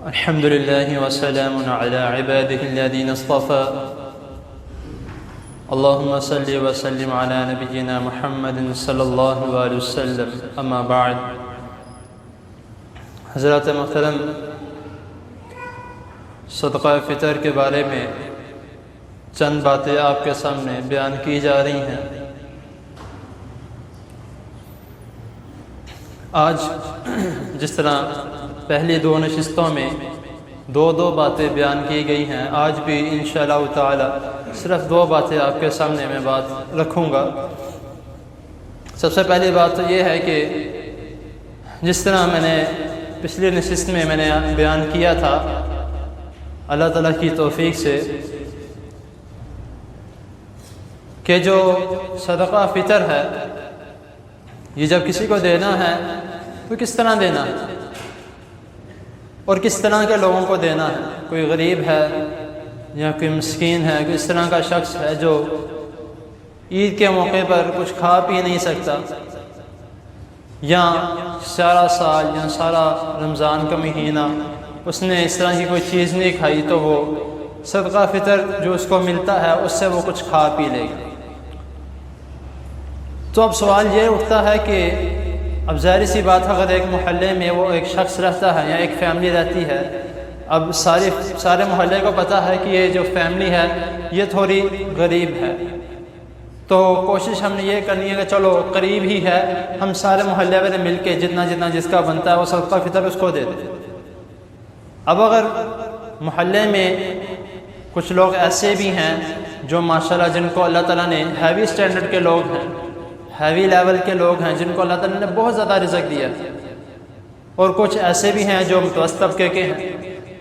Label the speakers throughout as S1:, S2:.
S1: الحمد لله وسلام على عباده الذين اصطفى اللهم صل وسلم على نبينا محمد صلی اللہ علیہ وسلم اما بعد۔ حضرات محترم، صدقہ فطر کے بارے میں چند باتیں آپ کے سامنے بیان کی جا رہی ہیں۔ آج جس طرح پہلی دو نشستوں میں دو باتیں بیان کی گئی ہیں، آج بھی انشاءاللہ تعالی صرف دو باتیں آپ کے سامنے میں بات رکھوں گا۔ سب سے پہلی بات تو یہ ہے کہ جس طرح میں نے پچھلی نشست میں نے بیان کیا تھا، اللہ تعالیٰ کی توفیق سے، کہ جو صدقہ فطر ہے یہ جب کسی کو دینا ہے تو کس طرح دینا ہے اور کس طرح کے لوگوں کو دینا ہے۔ کوئی غریب ہے یا کوئی مسکین ہے، کوئی اس طرح کا شخص ہے جو عید کے موقع پر کچھ کھا پی نہیں سکتا، یا سارا سال یا سارا رمضان کا مہینہ اس نے اس طرح کی کوئی چیز نہیں کھائی، تو وہ صدقہ فطر جو اس کو ملتا ہے اس سے وہ کچھ کھا پی لے گا۔ تو اب سوال یہ اٹھتا ہے کہ اب ظاہر سی بات ہے، اگر ایک محلے میں وہ ایک شخص رہتا ہے یا ایک فیملی رہتی ہے، اب سارے محلے کو پتہ ہے کہ یہ جو فیملی ہے یہ تھوڑی غریب ہے، تو کوشش ہم نے یہ کرنی ہے کہ چلو قریب ہی ہے، ہم سارے محلے والے مل کے جتنا جس کا بنتا ہے وہ صدقہ فطر اس کو دے دیں۔ اب اگر محلے میں کچھ لوگ ایسے بھی ہیں جو ماشاءاللہ جن کو اللہ تعالیٰ نے ہیوی سٹینڈرڈ کے لوگ ہیں، ہیوی لیول کے لوگ ہیں، جن کو اللہ تعالیٰ نے بہت زیادہ رزق دیا ہے، اور کچھ ایسے بھی ہیں جو متوسط طبقے کے ہیں،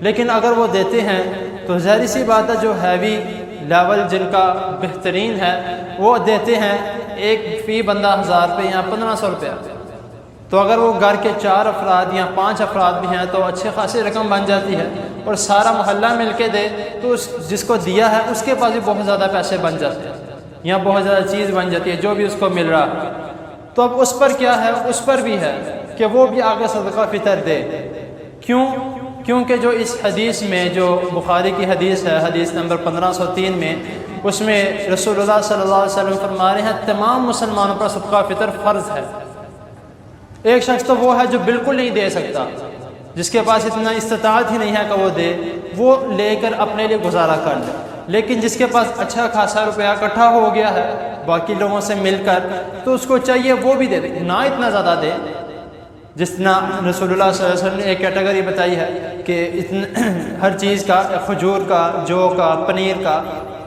S1: لیکن اگر وہ دیتے ہیں تو ظاہر سی بات ہے جو ہیوی لیول جن کا بہترین ہے وہ دیتے ہیں ایک فی بندہ 1000 روپے یا 1500 روپیہ، تو اگر وہ گھر کے 4 افراد یا 5 افراد بھی ہیں تو اچھے خاصی رقم بن جاتی ہے، اور سارا محلہ مل کے دے تو جس کو دیا ہے اس کے پاس بھی بہت زیادہ پیسے بن جاتے ہیں، یا بہت زیادہ چیز بن جاتی ہے جو بھی اس کو مل رہا ہے۔ تو اب اس پر کیا ہے، اس پر بھی ہے کہ وہ بھی آگے صدقہ فطر دے۔ کیونکہ جو اس حدیث میں، جو بخاری کی حدیث ہے، حدیث نمبر 1503 میں، اس میں رسول اللہ صلی اللہ علیہ وسلم فرما رہے ہیں تمام مسلمانوں پر صدقہ فطر فرض ہے۔ ایک شخص تو وہ ہے جو بالکل نہیں دے سکتا، جس کے پاس اتنا استطاعت ہی نہیں ہے کہ وہ دے، وہ لے کر اپنے لیے گزارا کر لے، لیکن جس کے پاس اچھا خاصا روپیہ اکٹھا ہو گیا ہے باقی لوگوں سے مل کر، تو اس کو چاہیے وہ بھی دے دے، نہ اتنا زیادہ دے۔ جس طرح رسول اللہ صلی اللہ علیہ وسلم نے ایک کیٹیگری بتائی ہے کہ ہر چیز کا، کھجور کا، جو کا، پنیر کا،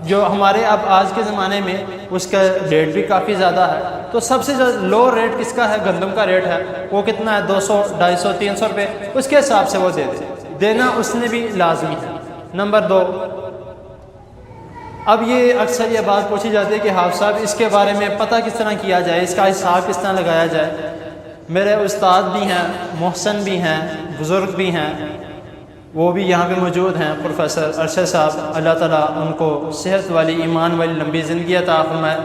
S1: جو ہمارے اب آج کے زمانے میں اس کا ریٹ بھی کافی زیادہ ہے، تو سب سے زیادہ لو ریٹ کس کا ہے؟ گندم کا ریٹ ہے، وہ کتنا ہے؟ 200، 250، 300 روپے، اس کے حساب سے وہ دے دے، دینا اس نے بھی لازمی ہے۔ نمبر 2، اب یہ اکثر یہ بات پوچھی جاتی ہے کہ حافظ صاحب اس کے بارے میں پتہ کس طرح کیا جائے، اس کا حساب کس طرح لگایا جائے۔ میرے استاد بھی ہیں، محسن بھی ہیں، بزرگ بھی ہیں، وہ بھی یہاں پہ موجود ہیں، پروفیسر ارشد صاحب، اللہ تعالیٰ ان کو صحت والی، ایمان والی لمبی زندگی عطا فرمائے۔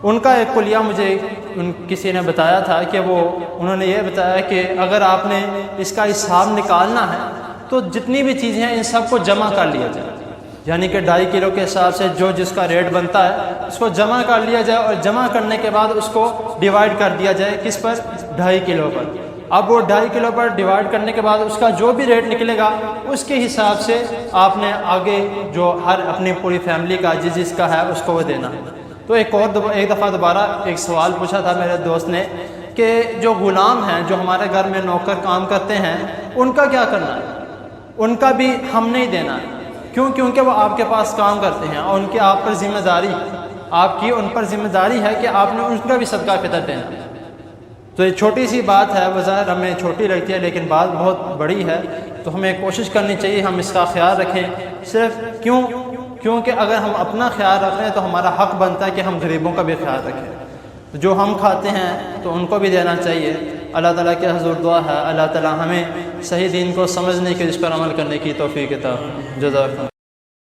S1: ان کا ایک کلیہ مجھے کسی نے بتایا تھا کہ انہوں نے یہ بتایا کہ اگر آپ نے اس کا حساب نکالنا ہے تو جتنی بھی چیزیں ہیں ان سب کو جمع کر لیا جائے، یعنی کہ 2.5 کلو کے حساب سے جو جس کا ریٹ بنتا ہے اس کو جمع کر لیا جائے، اور جمع کرنے کے بعد اس کو ڈیوائیڈ کر دیا جائے کس پر؟ 2.5 کلو پر۔ اب وہ 2.5 کلو پر ڈیوائیڈ کرنے کے بعد اس کا جو بھی ریٹ نکلے گا اس کے حساب سے آپ نے آگے جو ہر اپنی پوری فیملی کا جس کا ہے اس کو وہ دینا۔ تو ایک دفعہ دوبارہ ایک سوال پوچھا تھا میرے دوست نے کہ جو غلام ہیں، جو ہمارے گھر میں نوکر کام کرتے ہیں، ان کا کیا کرنا ہے؟ ان کا بھی ہم نہیں دینا ہے، کیونکہ وہ آپ کے پاس کام کرتے ہیں، اور ان کی آپ پر ذمہ داری، آپ کی ان پر ذمہ داری ہے کہ آپ نے ان کا بھی صدقہ فطر دینا۔ تو یہ چھوٹی سی بات ہے، بظاہر ہمیں چھوٹی لگتی ہے لیکن بات بہت بڑی ہے، تو ہمیں کوشش کرنی چاہیے ہم اس کا خیال رکھیں۔ صرف کیونکہ اگر ہم اپنا خیال رکھ رہے ہیں تو ہمارا حق بنتا ہے کہ ہم غریبوں کا بھی خیال رکھیں، جو ہم کھاتے ہیں تو ان کو بھی دینا چاہیے۔ اللہ تعالیٰ کے حضور دعا ہے اللہ تعالیٰ ہمیں صحیح دین کو سمجھنے کے، اس پر عمل کرنے کی توفیق عطا فرمائے۔ جزاک اللہ۔